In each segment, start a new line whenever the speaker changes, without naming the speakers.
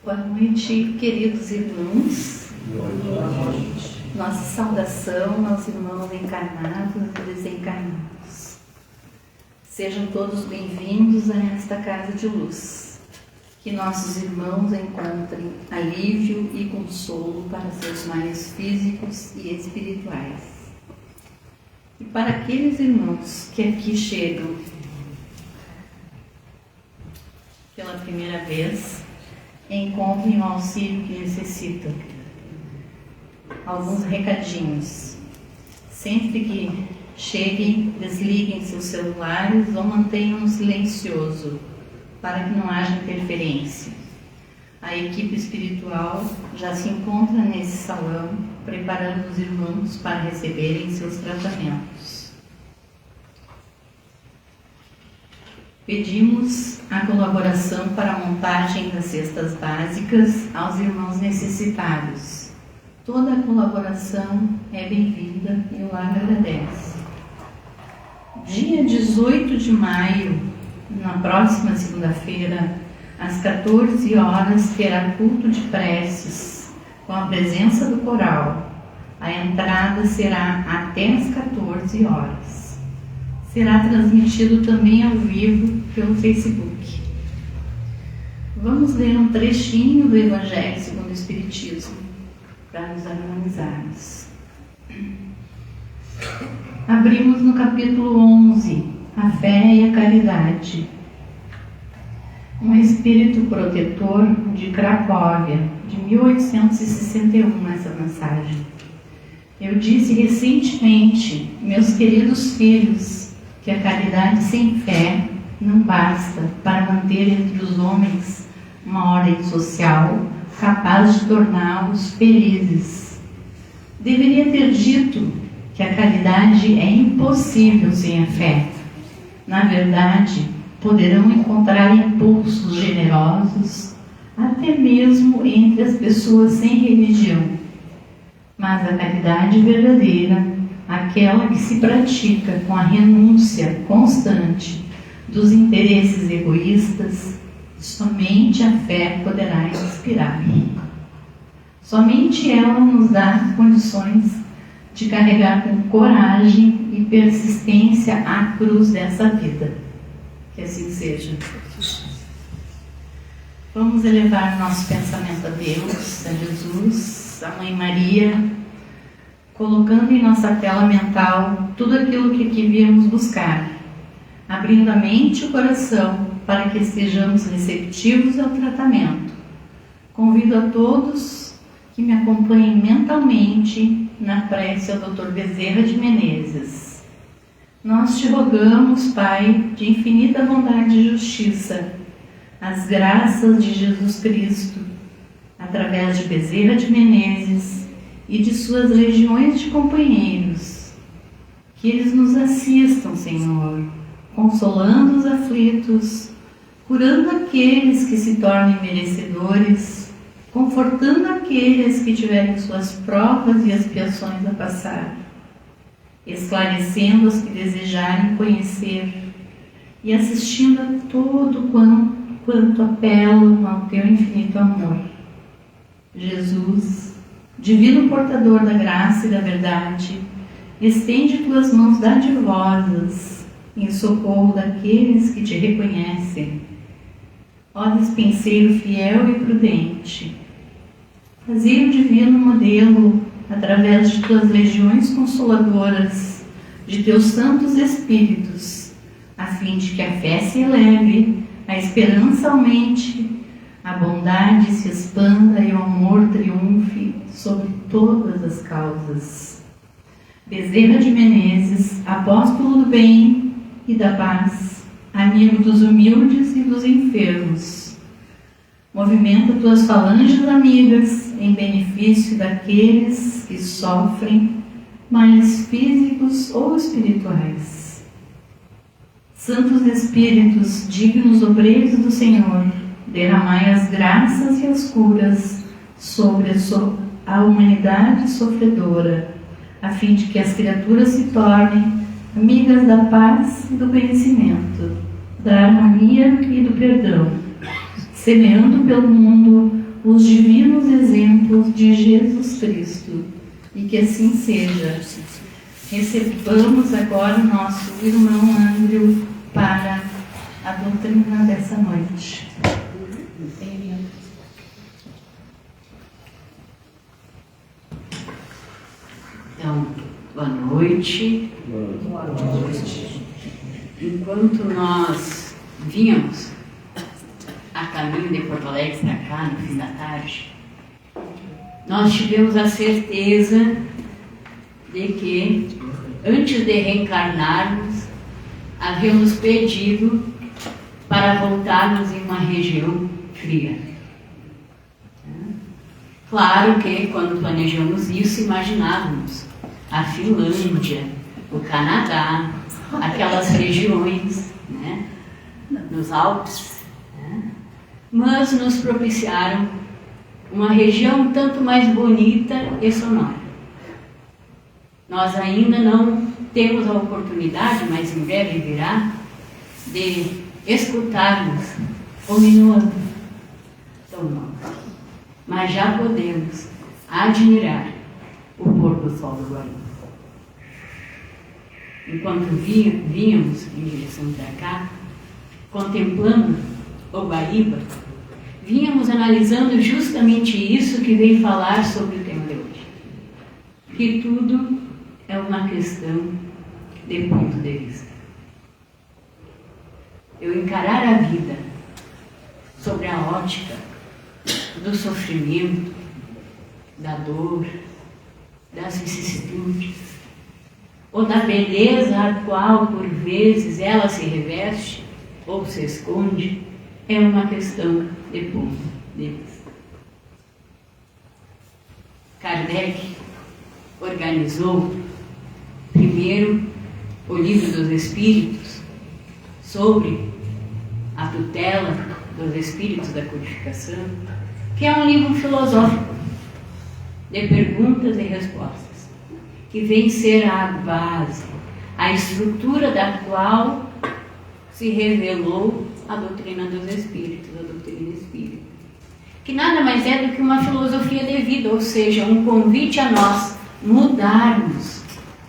Boa noite, queridos irmãos. Boa noite. Nossa saudação aos irmãos encarnados e desencarnados. Sejam todos bem-vindos a esta casa de luz. Que nossos irmãos encontrem alívio e consolo para seus males físicos e espirituais. E para aqueles irmãos que aqui chegam pela primeira vez, encontrem o auxílio que necessitam. Alguns recadinhos. Sempre que cheguem, desliguem seus celulares ou mantenham no silencioso, para que não haja interferência. A equipe espiritual já se encontra nesse salão, preparando os irmãos para receberem seus tratamentos. Pedimos a colaboração para a montagem das cestas básicas aos irmãos necessitados. Toda a colaboração é bem-vinda e o lar agradece. Dia 18 de maio, na próxima segunda-feira, às 14 horas, terá culto de preces com a presença do coral. A entrada será até às 14 horas. Será transmitido também ao vivo pelo Facebook. Vamos ler um trechinho do Evangelho segundo o Espiritismo, para nos harmonizarmos. Abrimos no capítulo 11, a fé e a caridade. Um espírito protetor de Cracóvia, de 1861, essa mensagem. Eu disse recentemente, meus queridos filhos, que a caridade sem fé não basta para manter entre os homens uma ordem social capaz de torná-los felizes. Deveria ter dito que a caridade é impossível sem a fé. Na verdade, poderão encontrar impulsos generosos até mesmo entre as pessoas sem religião. Mas a caridade verdadeira, aquela que se pratica com a renúncia constante dos interesses egoístas, somente a fé poderá inspirar. Somente ela nos dá condições de carregar com coragem e persistência a cruz dessa vida. Que assim seja. Vamos elevar nosso pensamento a Deus, a Jesus, a Mãe Maria, colocando em nossa tela mental tudo aquilo que aqui viemos buscar, abrindo a mente e o coração para que estejamos receptivos ao tratamento. Convido a todos que me acompanhem mentalmente na prece ao Dr. Bezerra de Menezes. Nós te rogamos, Pai, de infinita bondade e justiça, as graças de Jesus Cristo, através de Bezerra de Menezes e de suas legiões de companheiros, que eles nos assistam, Senhor, consolando os aflitos, curando aqueles que se tornem merecedores, confortando aqueles que tiverem suas provas e expiações a passar, esclarecendo os que desejarem conhecer e assistindo a todo quanto apelam ao teu infinito amor. Jesus, divino portador da graça e da verdade, estende tuas mãos dadivosas em socorro daqueles que te reconhecem. Ó despenseiro fiel e prudente, fazei o divino modelo através de tuas legiões consoladoras, de teus santos espíritos, a fim de que a fé se eleve, a esperança aumente, a bondade se expanda e o amor triunfe sobre todas as causas. Bezerra de Menezes, apóstolo do bem e da paz, amigo dos humildes e dos enfermos, movimenta tuas falanges amigas em benefício daqueles que sofrem males físicos ou espirituais. Santos Espíritos, dignos obreiros do Senhor, derramai as graças e as curas sobre a humanidade sofredora, a fim de que as criaturas se tornem amigas da paz e do conhecimento, da harmonia e do perdão, semeando pelo mundo os divinos exemplos de Jesus Cristo, e que assim seja. Recebamos agora o nosso irmão Andrew para a doutrina dessa noite.
Então, boa noite.
Boa noite.
Enquanto nós vínhamos a caminho de Porto Alegre para cá, no fim da tarde, nós tivemos a certeza de que, antes de reencarnarmos, havíamos pedido para voltarmos em uma região fria. Claro que, quando planejamos isso, imaginávamos a Finlândia, o Canadá, aquelas regiões, né, nos Alpes, né, mas nos propiciaram uma região tanto mais bonita e sonora. Nós ainda não temos a oportunidade, mas em breve virá, de escutarmos o minuano São João. Mas já podemos admirar o pôr do sol do Guaíba. Enquanto vínhamos em direção para cá, contemplando o Guaíba, vínhamos analisando justamente isso que vem falar sobre o tema de hoje. Que tudo é uma questão de ponto de vista. Eu encarar a vida sobre a ótica do sofrimento, da dor, das vicissitudes, ou da beleza a qual, por vezes, ela se reveste ou se esconde, é uma questão de ponto de vista. Kardec organizou primeiro o Livro dos Espíritos sobre a tutela dos Espíritos da Codificação, que é um livro filosófico de perguntas e respostas, que vem ser a base, a estrutura da qual se revelou a doutrina dos Espíritos, a doutrina espírita, que nada mais é do que uma filosofia de vida, ou seja, um convite a nós mudarmos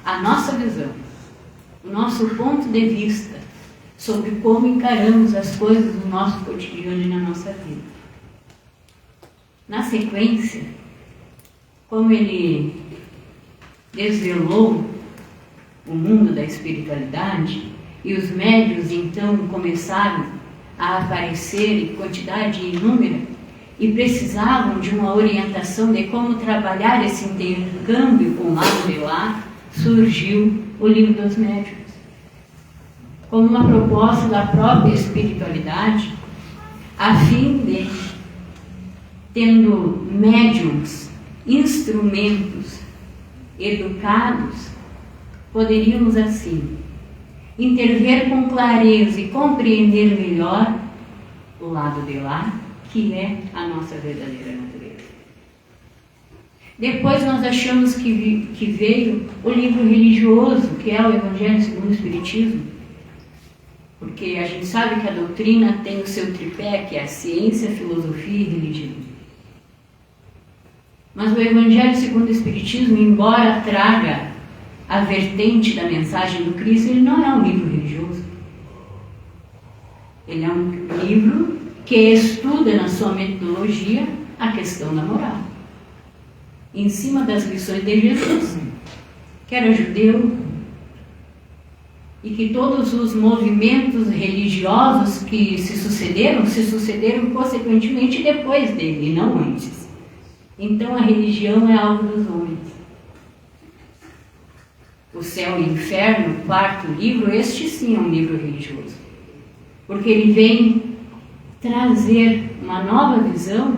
a nossa visão, o nosso ponto de vista sobre como encaramos as coisas no nosso cotidiano e na nossa vida. Na sequência, como ele desvelou o mundo da espiritualidade e os médiuns então começaram a aparecer em quantidade inúmera e precisavam de uma orientação de como trabalhar esse intercâmbio com o lado de lá, surgiu o Livro dos Médiuns, como uma proposta da própria espiritualidade, a fim de, tendo médiuns, instrumentos educados, poderíamos assim intervir com clareza e compreender melhor o lado de lá, que é a nossa verdadeira natureza. Depois nós achamos que veio o livro religioso, que é o Evangelho segundo o Espiritismo, porque a gente sabe que a doutrina tem o seu tripé, que é a ciência, a filosofia e a religião. Mas o Evangelho segundo o Espiritismo, embora traga a vertente da mensagem do Cristo, ele não é um livro religioso. Ele é um livro que estuda na sua metodologia a questão da moral, em cima das lições de Jesus, que era judeu, e que todos os movimentos religiosos que se sucederam consequentemente depois dele, e não antes. Então a religião é algo dos homens. O Céu e o Inferno, o quarto livro, este sim é um livro religioso, porque ele vem trazer uma nova visão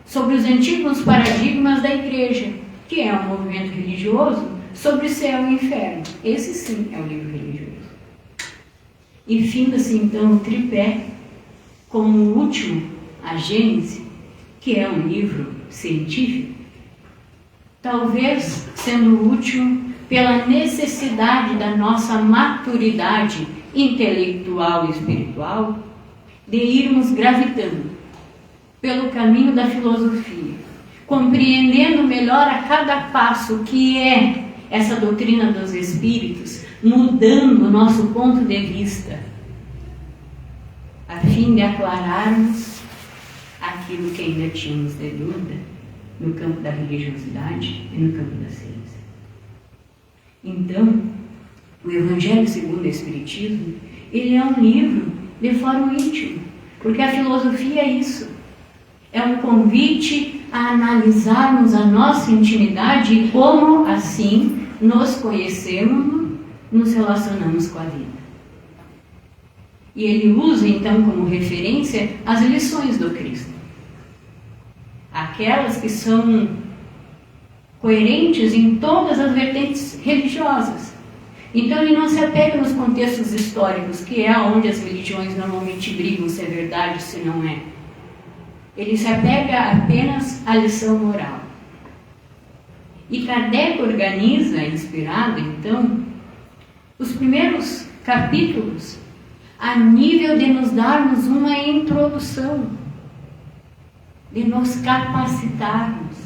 sobre os antigos paradigmas da igreja, que é um movimento religioso sobre céu e inferno. Esse sim é o livro religioso. E finda-se então o tripé como o último, a Gênese, que é um livro científico, talvez sendo o último pela necessidade da nossa maturidade intelectual e espiritual de irmos gravitando pelo caminho da filosofia, compreendendo melhor a cada passo o que é essa doutrina dos espíritos, mudando o nosso ponto de vista, a fim de aclararmos aquilo que ainda tínhamos de dúvida no campo da religiosidade e no campo da ciência. Então, o Evangelho segundo o Espiritismo, ele é um livro de fórum íntimo, porque a filosofia é isso, é um convite a analisarmos a nossa intimidade e como, assim, nos conhecemos, nos relacionamos com a vida. E ele usa, então, como referência as lições do Cristo. Aquelas que são coerentes em todas as vertentes religiosas. Então ele não se apega nos contextos históricos, que é onde as religiões normalmente brigam se é verdade ou se não é. Ele se apega apenas à lição moral. E Kardec organiza, inspirado então, os primeiros capítulos a nível de nos darmos uma introdução, de nos capacitarmos,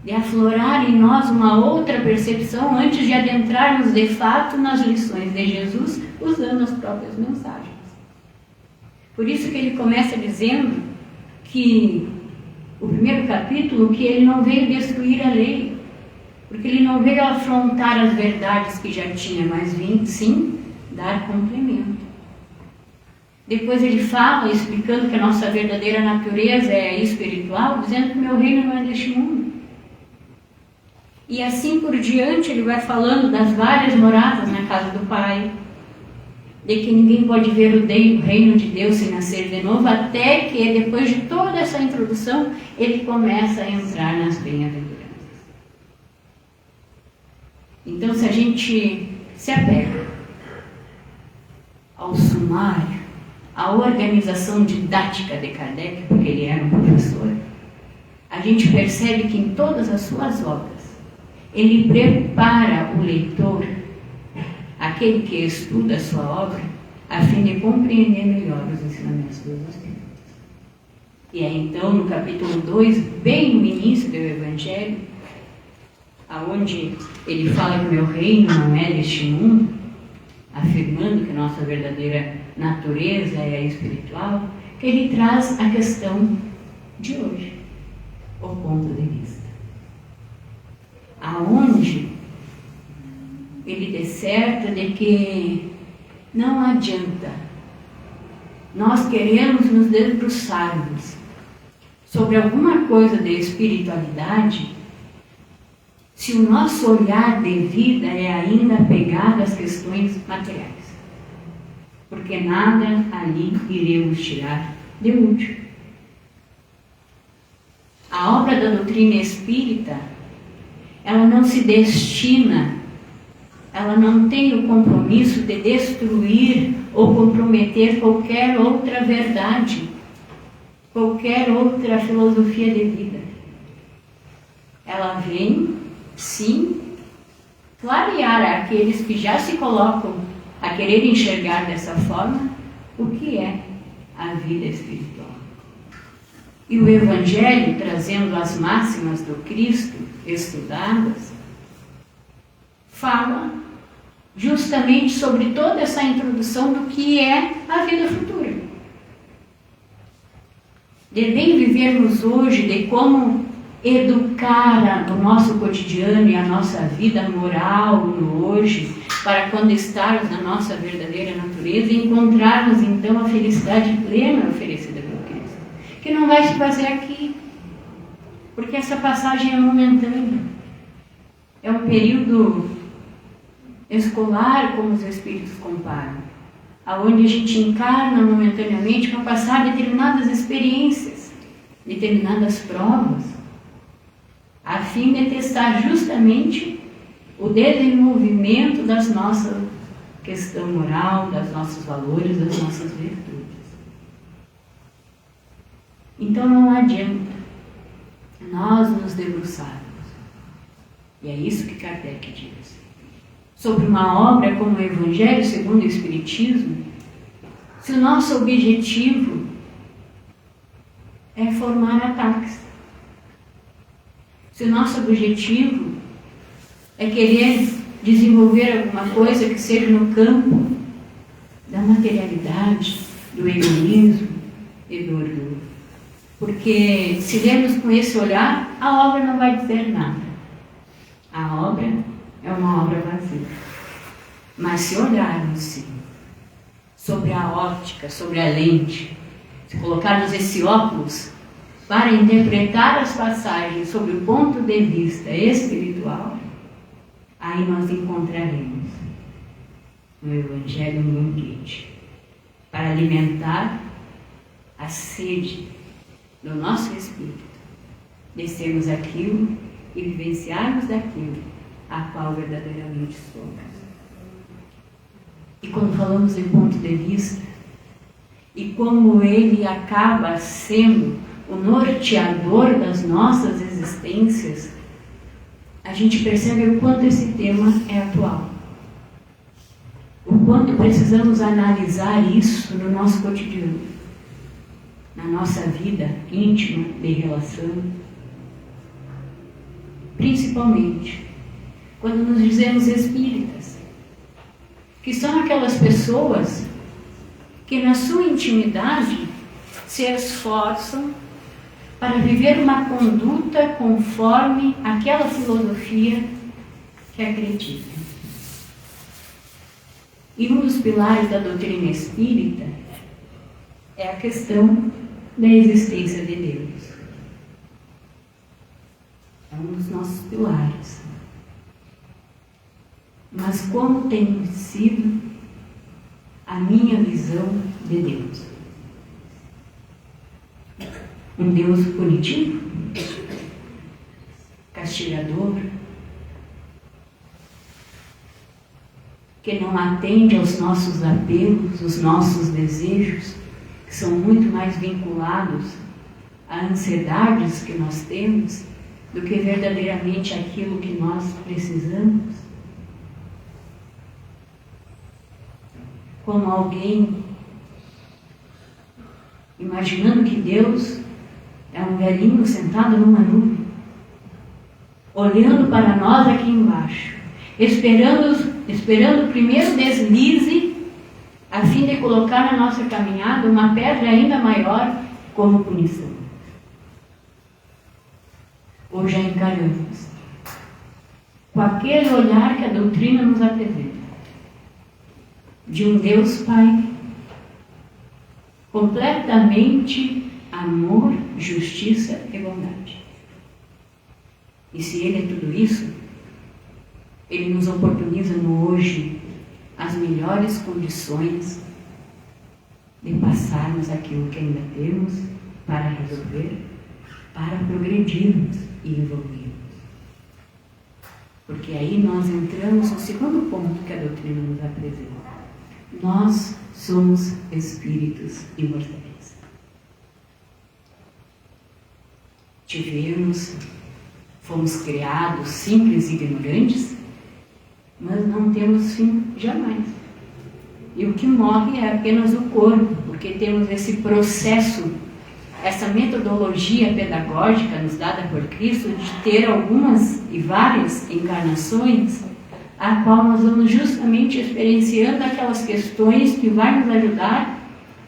de aflorar em nós uma outra percepção antes de adentrarmos de fato nas lições de Jesus, usando as próprias mensagens. Por isso que ele começa dizendo que o primeiro capítulo, que ele não veio destruir a lei, porque ele não veio afrontar as verdades que já tinha, mas vim sim dar complemento. Depois ele fala, explicando que a nossa verdadeira natureza é espiritual, dizendo que o meu reino não é deste mundo. E assim por diante ele vai falando das várias moradas na casa do Pai, de que ninguém pode ver o reino de Deus sem nascer de novo, até que depois de toda essa introdução ele começa a entrar nas bem-aventuranças. Então, se a gente se apega ao sumário, à organização didática de Kardec, porque ele era um professor, a gente percebe que em todas as suas obras ele prepara o leitor, aquele que estuda a sua obra, a fim de compreender melhor os ensinamentos dos Espíritos. E é então no capítulo 2, bem no início do Evangelho, aonde ele fala que o meu reino não é deste mundo, afirmando que a nossa verdadeira natureza é a espiritual, que ele traz a questão de hoje, o ponto de vista. Aonde ele disserta de que não adianta nós queremos nos debruçarmos sobre alguma coisa de espiritualidade se o nosso olhar de vida é ainda apegado às questões materiais. Porque nada ali iremos tirar de útil. A obra da doutrina espírita, ela não se destina, ela não tem o compromisso de destruir ou comprometer qualquer outra verdade, qualquer outra filosofia de vida. Ela vem, sim, clarear àqueles que já se colocam a querer enxergar dessa forma o que é a vida espiritual. E o Evangelho, trazendo as máximas do Cristo estudadas, fala justamente sobre toda essa introdução do que é a vida futura. De bem vivermos hoje, de como educar o nosso cotidiano e a nossa vida moral no hoje, para quando estarmos na nossa verdadeira natureza e encontrarmos então a felicidade plena oferecida por Cristo, que não vai se fazer aqui, porque essa passagem é momentânea, é um período escolar, como os Espíritos comparam, aonde a gente encarna momentaneamente para passar determinadas experiências, determinadas provas, a fim de testar justamente o desenvolvimento das nossas questão moral, dos nossos valores, das nossas virtudes. Então não adianta nós nos debruçarmos, e é isso que Kardec diz, sobre uma obra como o Evangelho segundo o Espiritismo, se o nosso objetivo é formar ataques. Se o nosso objetivo é querer desenvolver alguma coisa que seja no campo da materialidade, do egoísmo e do orgulho. Porque se lermos com esse olhar, a obra não vai dizer nada. A obra é uma obra vazia. Mas se olharmos sim, sobre a óptica, sobre a lente, se colocarmos esse óculos para interpretar as passagens sob o ponto de vista espiritual, aí nós encontraremos no Evangelho um banquete para alimentar a sede do nosso espírito, descermos aquilo e vivenciarmos daquilo a qual verdadeiramente somos. E quando falamos de ponto de vista, e como ele acaba sendo o norteador das nossas existências, a gente percebe o quanto esse tema é atual. O quanto precisamos analisar isso no nosso cotidiano, na nossa vida íntima de relação, principalmente quando nos dizemos espíritas, que são aquelas pessoas que na sua intimidade se esforçam para viver uma conduta conforme aquela filosofia que acreditam. E um dos pilares da doutrina espírita é a questão da existência de Deus. É um dos nossos pilares. Mas como tem sido a minha visão de Deus? Um Deus punitivo? Castigador? Que não atende aos nossos apelos, os nossos desejos, que são muito mais vinculados a ansiedades que nós temos do que verdadeiramente aquilo que nós precisamos? Como alguém imaginando que Deus é um velhinho sentado numa nuvem, olhando para nós aqui embaixo, esperando o primeiro deslize, a fim de colocar na nossa caminhada uma pedra ainda maior como punição. Ou já encaramos com aquele olhar que a doutrina nos apresenta, de um Deus Pai, completamente amor, justiça e bondade. E se Ele é tudo isso, Ele nos oportuniza no hoje as melhores condições de passarmos aquilo que ainda temos para resolver, para progredirmos e evoluirmos. Porque aí nós entramos no segundo ponto que a doutrina nos apresenta. Nós somos espíritos imortais. Fomos criados simples e ignorantes, mas não temos fim jamais. E o que morre é apenas o corpo, porque temos esse processo, essa metodologia pedagógica nos dada por Cristo de ter algumas e várias encarnações, a qual nós vamos justamente experienciando aquelas questões que vai nos ajudar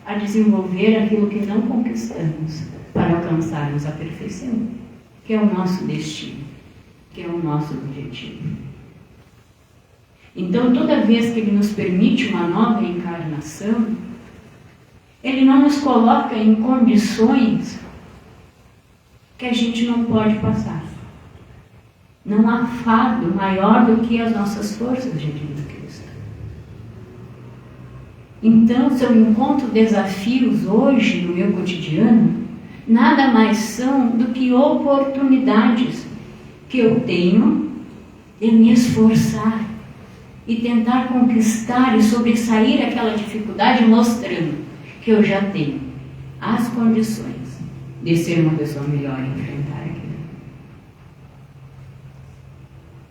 a desenvolver aquilo que não conquistamos para alcançarmos a perfeição, que é o nosso destino, que é o nosso objetivo. Então, toda vez que Ele nos permite uma nova encarnação, Ele não nos coloca em condições que a gente não pode passar. Não há fardo maior do que as nossas forças de Jesus Cristo. Então, se eu encontro desafios hoje no meu cotidiano, nada mais são do que oportunidades que eu tenho de me esforçar e tentar conquistar e sobressair aquela dificuldade, mostrando que eu já tenho as condições de ser uma pessoa melhor e enfrentar aquilo.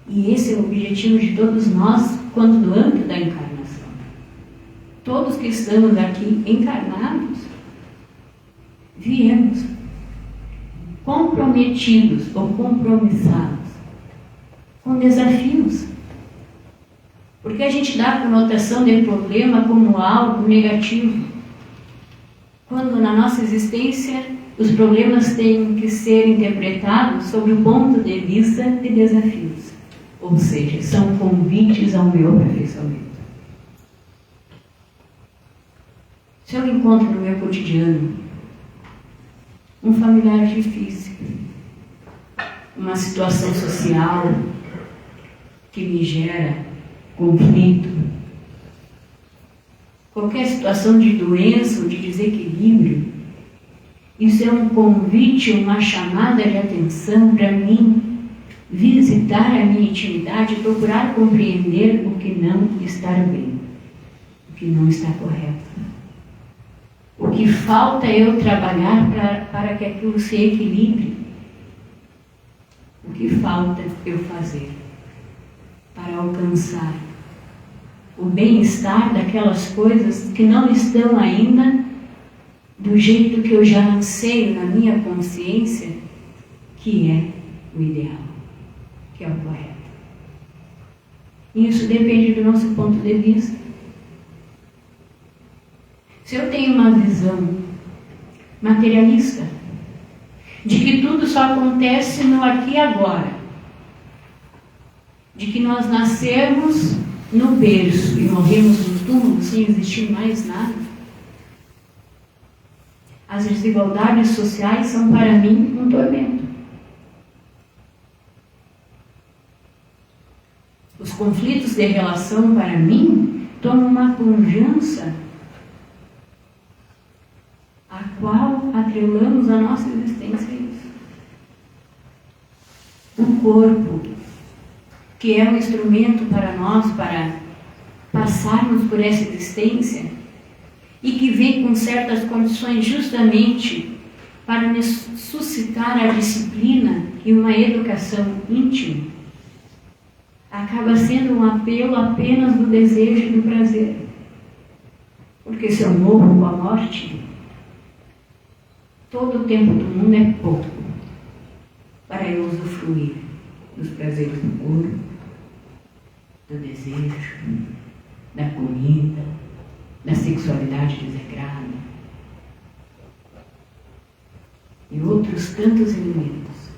E esse é o objetivo de todos nós quando no âmbito da encarnação. Todos que estamos aqui encarnados, viemos comprometidos ou compromissados com desafios. Porque a gente dá a conotação de problema como algo negativo, quando na nossa existência os problemas têm que ser interpretados sob o ponto de vista de desafios, ou seja, são convites ao meu aperfeiçoamento. Se eu encontro no meu cotidiano um familiar difícil, uma situação social que me gera conflito, qualquer situação de doença ou de desequilíbrio, isso é um convite, uma chamada de atenção para mim visitar a minha intimidade e procurar compreender o que não está bem, o que não está correto. O que falta é eu trabalhar para que aquilo se equilibre. O que falta eu fazer para alcançar o bem-estar daquelas coisas que não estão ainda do jeito que eu já anseio na minha consciência, que é o ideal, que é o correto. Isso depende do nosso ponto de vista. Se eu tenho uma visão materialista, de que tudo só acontece no aqui e agora, de que nós nascemos no berço e morremos no túmulo sem existir mais nada, as desigualdades sociais são para mim um tormento. Os conflitos de relação para mim tomam uma pujança a qual atrelamos a nossa existência a isso. O corpo, que é um instrumento para nós, para passarmos por essa existência, e que vem com certas condições justamente para nos suscitar a disciplina e uma educação íntima, acaba sendo um apelo apenas do desejo e do prazer. Porque se eu morro com a morte, todo o tempo do mundo é pouco para eu usufruir dos prazeres do corpo, do desejo, da comida, da sexualidade desregrada e outros tantos elementos,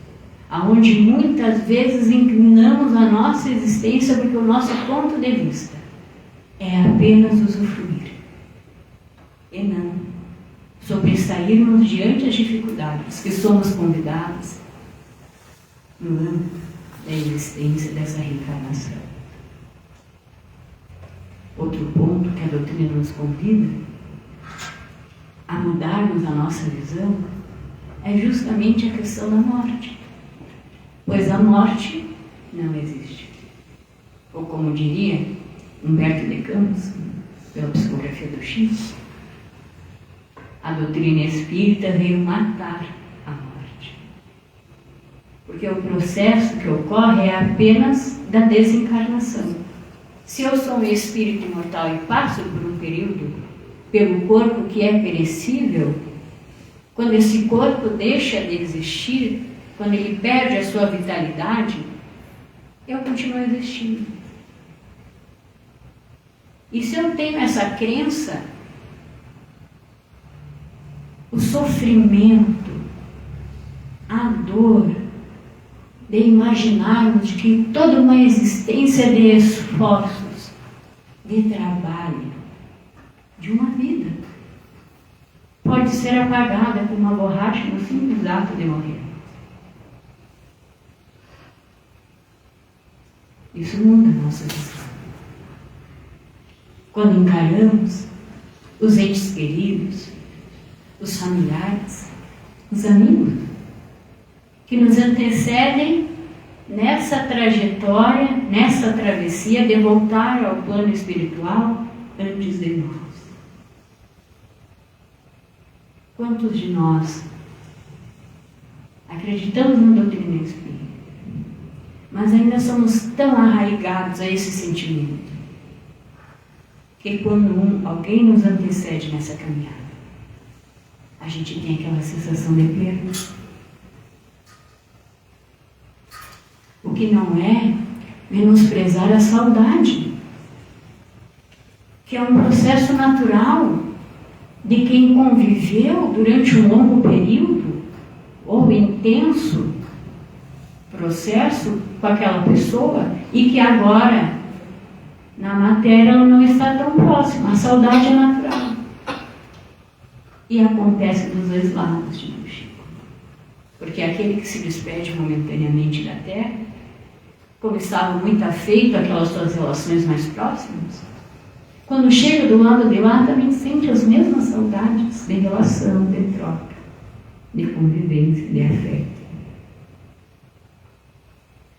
aonde muitas vezes inclinamos a nossa existência porque o nosso ponto de vista é apenas usufruir e não sobressairmos diante das dificuldades que somos convidados no âmbito da existência dessa reencarnação. Outro ponto que a doutrina nos convida a mudarmos a nossa visão é justamente a questão da morte, pois a morte não existe. Ou como diria Humberto de Campos, pela psicografia do Chico, a doutrina espírita veio matar a morte. Porque o processo que ocorre é apenas da desencarnação. Se eu sou um espírito imortal e passo por um período pelo corpo que é perecível, quando esse corpo deixa de existir, quando ele perde a sua vitalidade, eu continuo existindo. E se eu tenho essa crença, o sofrimento, a dor de imaginarmos de que toda uma existência de esforços, de trabalho, de uma vida, pode ser apagada com uma borracha no simples ato de morrer. Isso muda a nossa visão. Quando encaramos os entes queridos, os familiares, os amigos, que nos antecedem nessa trajetória, nessa travessia de voltar ao plano espiritual antes de nós. Quantos de nós acreditamos na doutrina espírita, mas ainda somos tão arraigados a esse sentimento, que quando alguém nos antecede nessa caminhada, a gente tem aquela sensação de perda, O que não é menosprezar a saudade, que é um processo natural de quem conviveu durante um longo período ou intenso processo com aquela pessoa e que agora, na matéria, ela não está tão próxima. A saudade é natural. E acontece dos dois lados, de Chico. Porque aquele que se despede momentaneamente da Terra, como estava muito afeito àquelas suas relações mais próximas, quando chega do lado de lá, também sente as mesmas saudades de relação, de troca, de convivência, de afeto.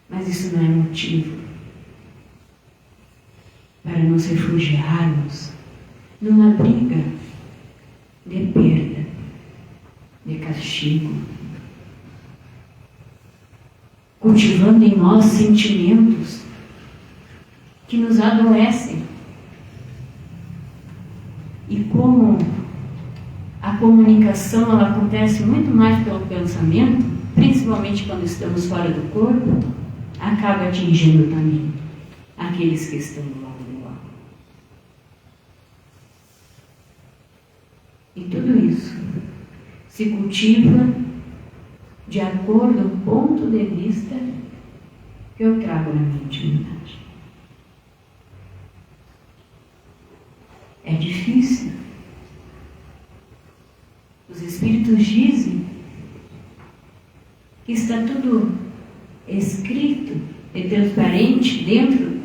Mas isso não é motivo para nos refugiarmos numa briga de perda, de castigo, cultivando em nós sentimentos que nos adoecem. E como a comunicação ela acontece muito mais pelo pensamento, principalmente quando estamos fora do corpo, acaba atingindo também aqueles que estão do lado de lá. E tudo isso se cultiva de acordo com o ponto de vista que eu trago na minha intimidade. É difícil. Os Espíritos dizem que está tudo escrito e transparente dentro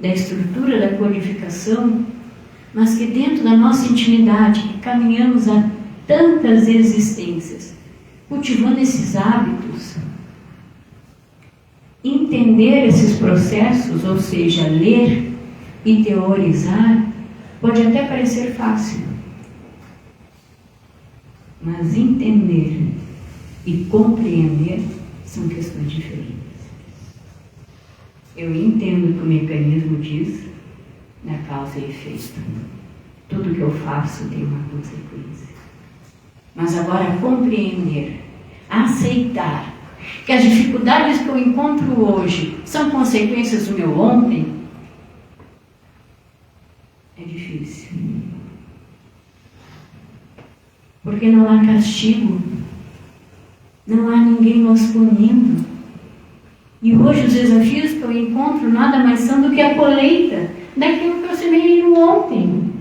da estrutura da codificação, mas que dentro da nossa intimidade, que caminhamos a tantas existências, cultivando esses hábitos, entender esses processos, ou seja, ler e teorizar, pode até parecer fácil, mas entender e compreender são questões diferentes. Eu entendo que o mecanismo diz na causa e efeito. Tudo que eu faço tem uma consequência. Mas agora compreender, aceitar que as dificuldades que eu encontro hoje são consequências do meu ontem, é difícil. Porque não há castigo, não há ninguém nos punindo. E hoje os desafios que eu encontro nada mais são do que a colheita daquilo que eu semeei no ontem.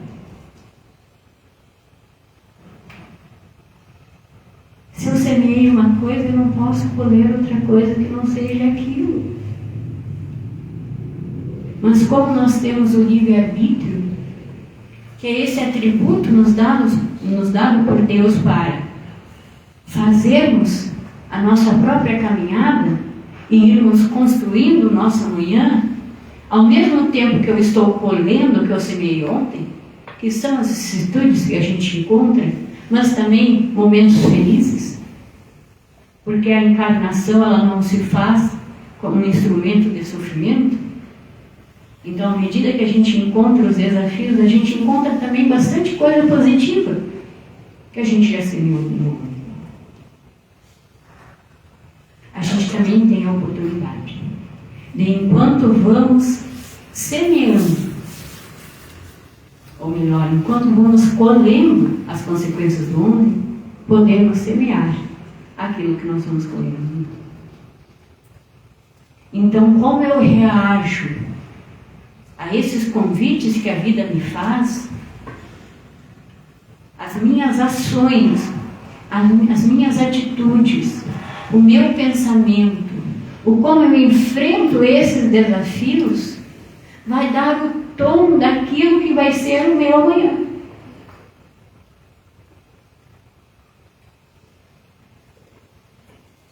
Se eu semeei uma coisa, eu não posso colher outra coisa que não seja aquilo. Mas como nós temos o livre-arbítrio, que é esse atributo nos dado por Deus para fazermos a nossa própria caminhada e irmos construindo o nosso amanhã, ao mesmo tempo que eu estou colhendo o que eu semeei ontem, que são as vicissitudes que a gente encontra, mas também momentos felizes, porque a encarnação ela não se faz como um instrumento de sofrimento. Então, à medida que a gente encontra os desafios, a gente encontra também bastante coisa positiva que a gente já semeou no mundo. A gente também tem a oportunidade de, enquanto vamos semeando, ou melhor, enquanto vamos colhendo as consequências do homem, podemos semear aquilo que nós vamos colhendo. Então, como eu reajo a esses convites que a vida me faz, as minhas ações, as minhas atitudes, o meu pensamento, o como eu enfrento esses desafios, vai dar o tom daquilo que vai ser o meu amanhã.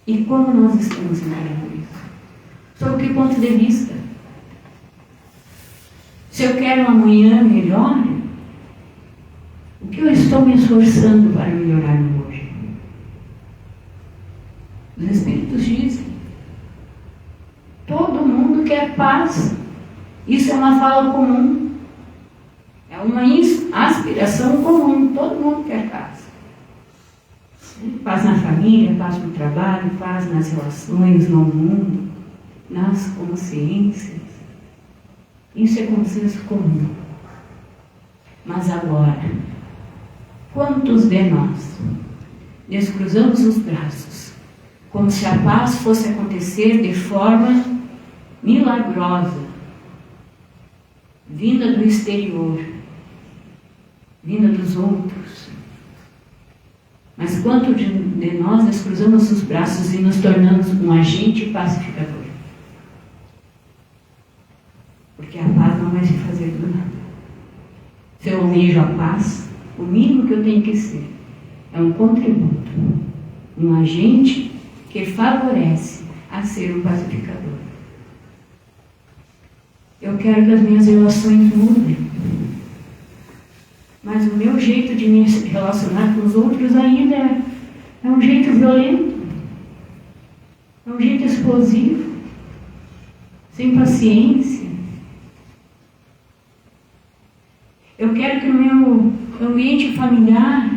E como nós estamos encarando isso? Sob que ponto de vista? Se eu quero um amanhã melhor, o que eu estou me esforçando para melhorar no hoje? Os Espíritos dizem: todo mundo quer paz. Isso é uma fala comum. É uma aspiração comum. Todo mundo quer paz. Paz na família, paz no trabalho, paz nas relações, no mundo. nas consciências, isso é consenso comum. Mas agora, quantos de nós descruzamos os braços, como se a paz fosse acontecer de forma milagrosa, vinda do exterior, vinda dos outros? Mas quanto de nós descruzamos os braços e nos tornamos um agente pacificador? Porque a paz não vai se fazer do nada. Se eu almejo a paz, o mínimo que eu tenho que ser é um contributo, um agente que favorece a ser um pacificador. Eu quero que as minhas relações mudem, mas o meu jeito de me relacionar com os outros ainda é um jeito violento, é um jeito explosivo, sem paciência. Eu quero que no meu ambiente familiar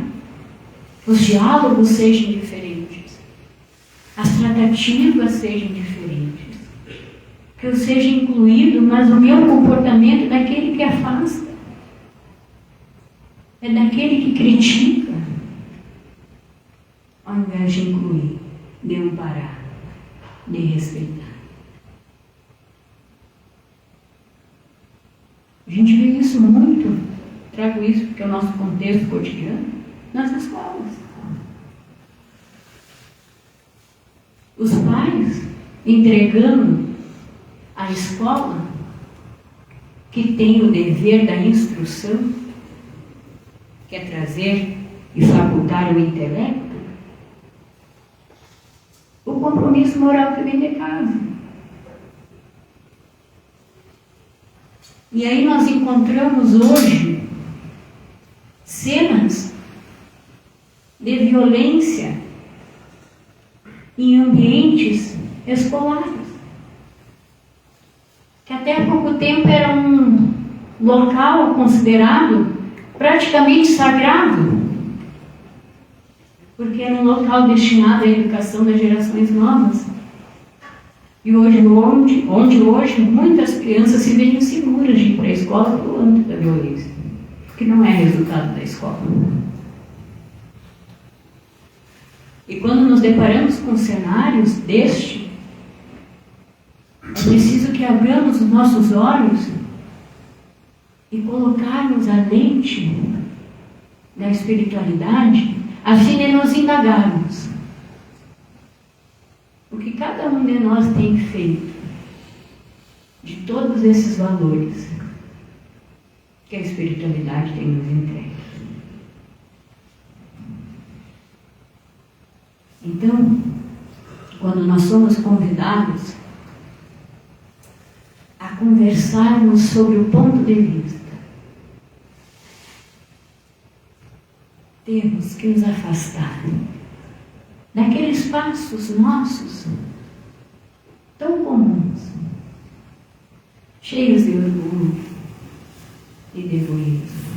os diálogos sejam diferentes, as tratativas sejam diferentes, que eu seja incluído, mas o meu comportamento é daquele que afasta, é daquele que critica, ao invés de incluir, de amparar, de respeitar. A gente vê isso muito, trago isso porque é o nosso contexto cotidiano, nas escolas. Os pais entregando à escola, que tem o dever da instrução, que é trazer e facultar o intelecto, o compromisso moral que vem de casa. E aí nós encontramos hoje cenas de violência em ambientes escolares, que até há pouco tempo era um local considerado praticamente sagrado, porque era um local destinado à educação das gerações novas. E hoje, onde hoje muitas crianças se veem inseguras de ir para a escola pelo âmbito da violência, que não é resultado da escola. E quando nos deparamos com cenários deste, é preciso que abramos os nossos olhos e colocarmos a lente da espiritualidade a fim de nos indagarmos o que cada um de nós tem feito de todos esses valores que a espiritualidade tem nos entregue. Então, quando nós somos convidados a conversarmos sobre o ponto de vista, temos que nos afastar daqueles passos nossos tão comuns, cheios de orgulho e de egoísmo,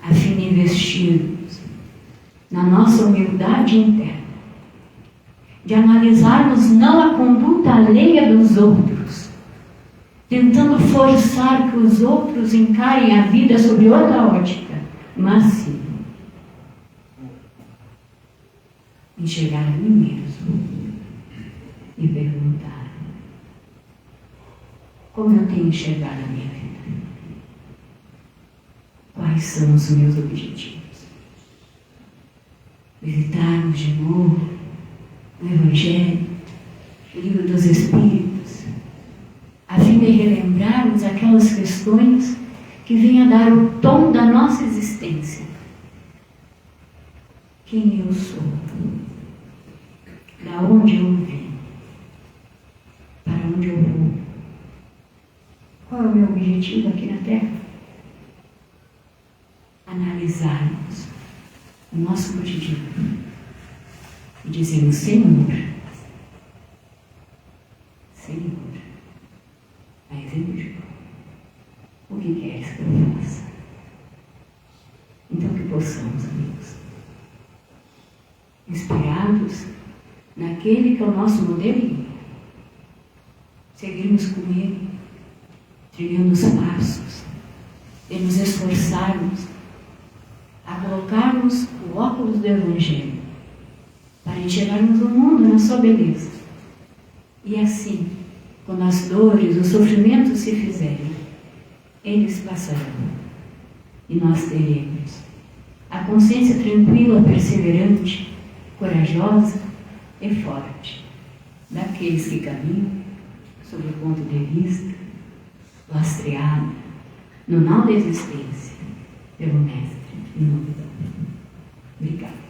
a fim de investirmos na nossa humildade interna, de analisarmos não a conduta alheia dos outros, tentando forçar que os outros encarem a vida sob outra ótica, mas sim enxergar a mim mesmo e perguntar: como eu tenho enxergado a minha vida? Quais são os meus objetivos? Visitarmos de novo o Evangelho, o Livro dos Espíritos, a fim de relembrarmos aquelas questões que vêm a dar o tom da nossa existência. Quem eu sou? Da onde eu vim? Para onde eu vou? Qual é o meu objetivo aqui na Terra? Analisarmos o nosso cotidiano e dizermos: Senhor, exemplo, o que queres que eu faça? Então que possamos, amigos, inspirados naquele que é o nosso modelo, seguirmos com Ele, trilhando os passos, e nos esforçarmos a colocarmos o óculos do Evangelho para enxergarmos o mundo na sua beleza. E assim, quando as dores, os sofrimentos se fizerem, eles passarão. E nós teremos a consciência tranquila, perseverante, corajosa e forte daqueles que caminham sob o ponto de vista lastreado no nó da existência pelo Mestre e novidade. Obrigada.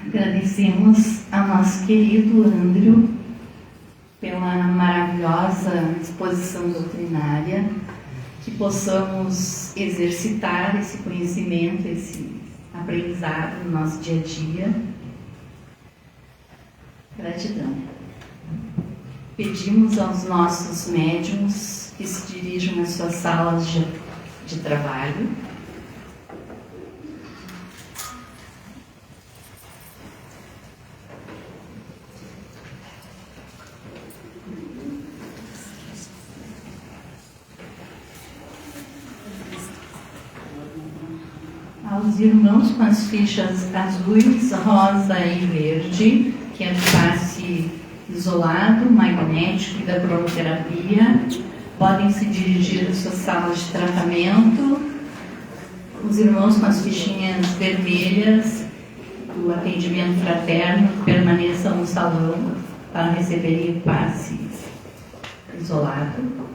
Agradecemos ao nosso querido Andrew pela maravilhosa exposição doutrinária, que possamos exercitar esse conhecimento, esse aprendizado no nosso dia a dia. Gratidão. Pedimos aos nossos médiuns que se dirijam às suas salas de trabalho. Aos irmãos com as fichas azuis, rosa e verde, que é do passe isolado, magnético e da cromoterapia, podem se dirigir às suas salas de tratamento. Os irmãos com as fichinhas vermelhas do atendimento fraterno permaneçam no salão para receberem o passe isolado.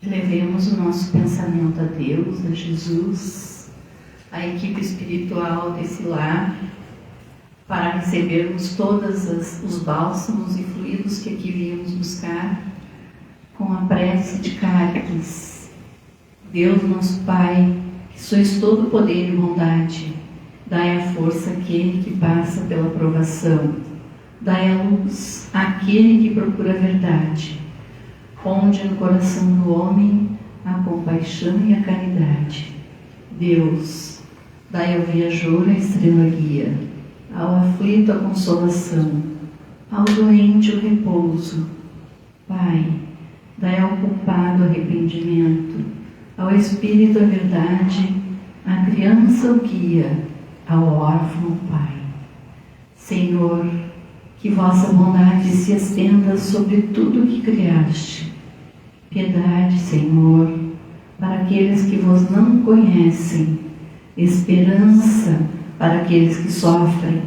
Levemos o nosso pensamento a Deus, a Jesus, a equipe espiritual desse lar, para recebermos todos os bálsamos e fluidos que aqui viemos buscar, com a prece de Cáritas. Deus, nosso Pai, que sois todo poder e bondade, dai a força àquele que passa pela provação, dai a luz àquele que procura a verdade. Ponde no coração do homem a compaixão e a caridade. Deus, dai ao viajor a estrela guia, ao aflito a consolação, ao doente o repouso. Pai, dai ao culpado arrependimento, ao espírito a verdade, à criança o guia, ao órfão o Pai. Senhor, que vossa bondade se estenda sobre tudo o que criaste. Piedade, Senhor, para aqueles que vos não conhecem, esperança para aqueles que sofrem.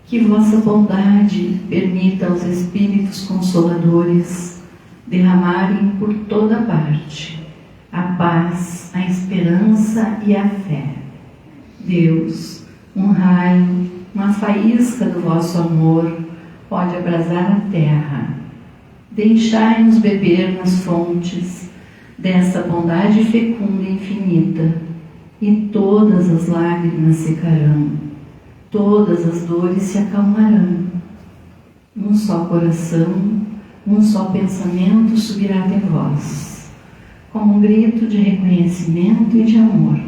Que vossa bondade permita aos Espíritos Consoladores derramarem por toda parte a paz, a esperança e a fé. Deus, um raio, uma faísca do vosso amor pode abrasar a terra. Deixai-nos beber nas fontes dessa bondade fecunda e infinita, e todas as lágrimas secarão, todas as dores se acalmarão. Um só coração, um só pensamento subirá até vós, como um grito de reconhecimento e de amor.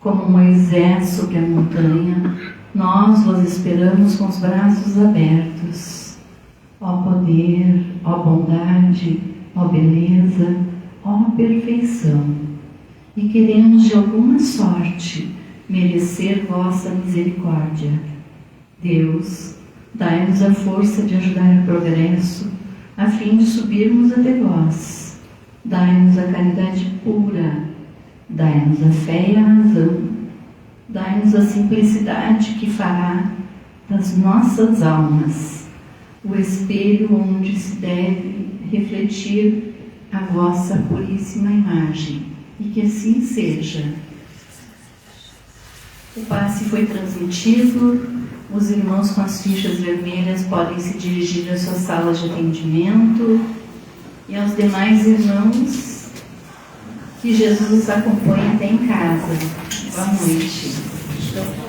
Como Moisés sobre a montanha, nós vos esperamos com os braços abertos. Ó poder, ó bondade, ó beleza, ó perfeição. E queremos de alguma sorte merecer vossa misericórdia. Deus, dai-nos a força de ajudar o progresso, a fim de subirmos até vós. Dai-nos a caridade pura, dai-nos a fé e a razão, dai-nos a simplicidade que fará das nossas almas o espelho onde se deve refletir a vossa puríssima imagem, e que assim seja. O passe foi transmitido, os irmãos com as fichas vermelhas podem se dirigir às suas salas de atendimento, e aos demais irmãos, que Jesus os acompanhe até em casa. Boa noite.